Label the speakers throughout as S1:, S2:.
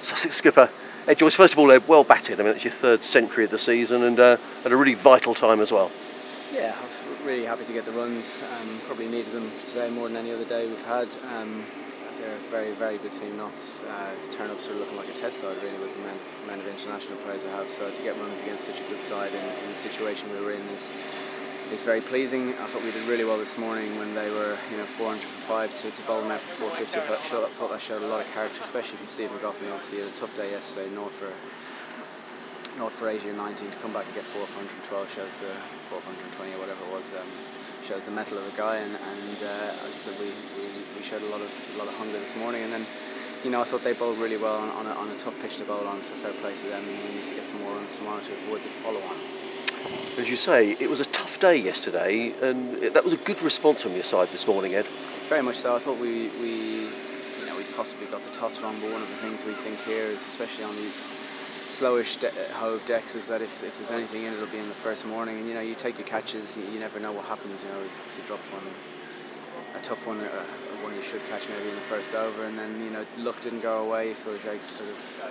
S1: Sussex skipper Ed Joyce, first of all, well batted. I mean, it's your third century of the season, and at a really vital time as well.
S2: Yeah, I was really happy to get the runs. Probably needed them today more than any other day we've had. They're a very, very good team. Notts turn-ups are looking like a test side really with the amount of international players they have. So to get runs against such a good side in the situation we were in is very pleasing. I thought we did really well this morning when they were 400 for 5 to bowl them out for 450. I thought that showed a lot of character, especially from Stephen Goffin. Obviously he had a tough day yesterday, not for 80 or 19, to come back and get 412 shows the 420 or whatever it was, shows the mettle of the guy. And as I said, we showed a lot of hunger this morning. And then I thought they bowled really well on a tough pitch to bowl on, so fair play to them. We need to get some more runs tomorrow to avoid the follow-on.
S1: As you say, it was a tough day yesterday, and that was a good response from your side this morning, Ed. Very
S2: much so. I thought we possibly got the toss wrong, but one of the things we think here is, especially on these slowish Hove decks, is that if there's anything in it, it'll be in the first morning. And you take your catches, you never know what happens. He's obviously dropped a tough one, one you should catch maybe in the first over, and then luck didn't go away. Phil Jakes sort of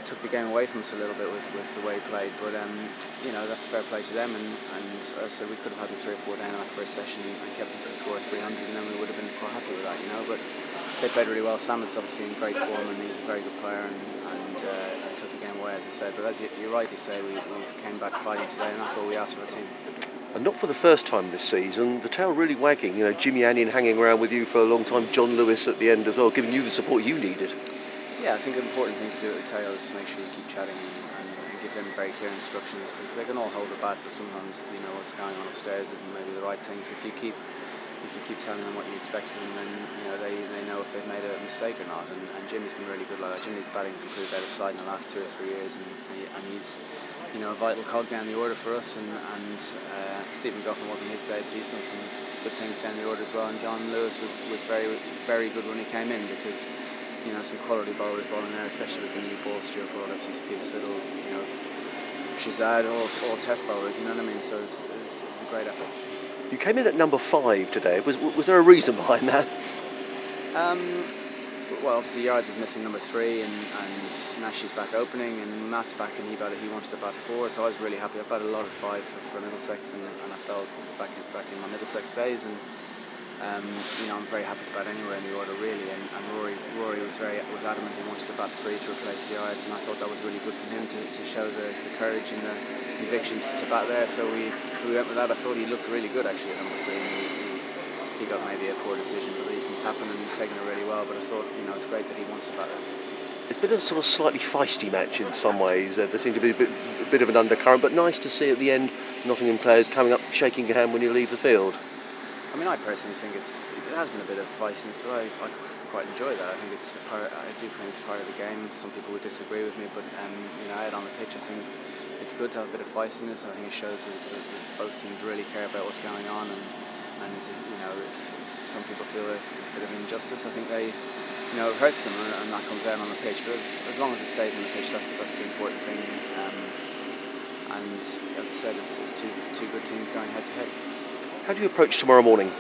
S2: took the game away from us a little bit with the way he played, but that's fair play to them. And as I said, we could have had them 3 or 4 down in that first session and kept them to the score of 300, and then we would have been quite happy with that. But they played really well. Samet's obviously in great form, and he's a very good player, and took the game away, as I said. But as you rightly say, we came back fighting today, and that's all we asked for our team.
S1: And not for the first time this season, the tail really wagging. Jimmy Annion hanging around with you for a long time, John Lewis at the end as well, giving you the support you needed. Yeah,
S2: I think an important thing to do at the tail is to make sure you keep chatting and give them very clear instructions, because they can all hold a bat, but sometimes what's going on upstairs isn't maybe the right thing. So if you keep telling them what you expect of them, then they know if they've made a mistake or not. And Jimmy's been really good like that. Jimmy's batting's improved out of sight in the last 2 or 3 years, and he's a vital cog down the order for us. And Stephen Goffin wasn't his day, but he's done some good things down the order as well. And John Lewis was very, very good when he came in, because some quality bowlers bowling there, especially with the new ball Stuart brought up, since Peter Siddle, Shazad, all test bowlers, you know what I mean? So it's a great effort.
S1: You came in at number 5 today. Was there a reason behind that?
S2: Well, obviously Yards is missing number 3, and Nash is back opening, and Matt's back, and he wanted to bat 4, so I was really happy. I batted a lot of 5 for Middlesex, and I felt back in my Middlesex days, and I'm very happy to bat anywhere in the order really. And Rory was adamant he wanted to bat 3 to replace Yards, and I thought that was really good from him to show the courage and the conviction to bat there. So we went with that. I thought he looked really good actually at number 3. And he got maybe a poor decision, but these things happen, and he's taken it really well. But I thought it's great that he wants to bat there.
S1: It's been a sort of slightly feisty match in some ways. There seemed to be a bit of an undercurrent, but nice to see at the end Nottingham players coming up, shaking your hand when you leave the field.
S2: I mean, I personally think it has been a bit of feistiness, but I quite enjoy that. I think I do think it's part of the game. Some people would disagree with me, but out on the pitch, I think it's good to have a bit of feistiness. I think it shows that both teams really care about what's going on, and if some people feel there's a bit of injustice, I think it hurts them, and that comes out on the pitch. But as long as it stays on the pitch, that's the important thing. And as I said, it's two good teams going head to head.
S1: How do you approach tomorrow morning?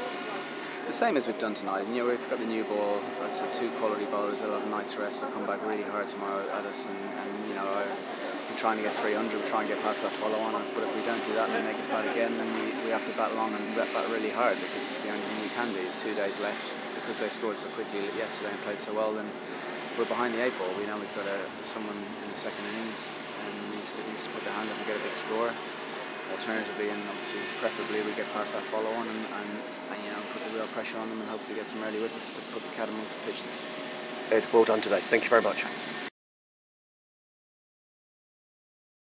S2: The same as we've done tonight. We've got the new ball. I said 2 quality bowlers. They'll have a night's rest. They'll come back really hard tomorrow at us, and we're trying to get 300. We're trying to get past that follow-on. But if we don't do that and they make us bat again, then we have to bat long and bat really hard, because it's the only thing we can do. It's 2 days left, because they scored so quickly yesterday and played so well. Then we're behind the 8 ball. We know we've got someone in the second innings and needs to put their hand up and get a big score. Alternatively, and obviously preferably, we get past that follow-on and put the real pressure on them, and hopefully get some early wickets to put the cat amongst the pigeons.
S1: Ed, well done today. Thank you very much.
S2: Thanks.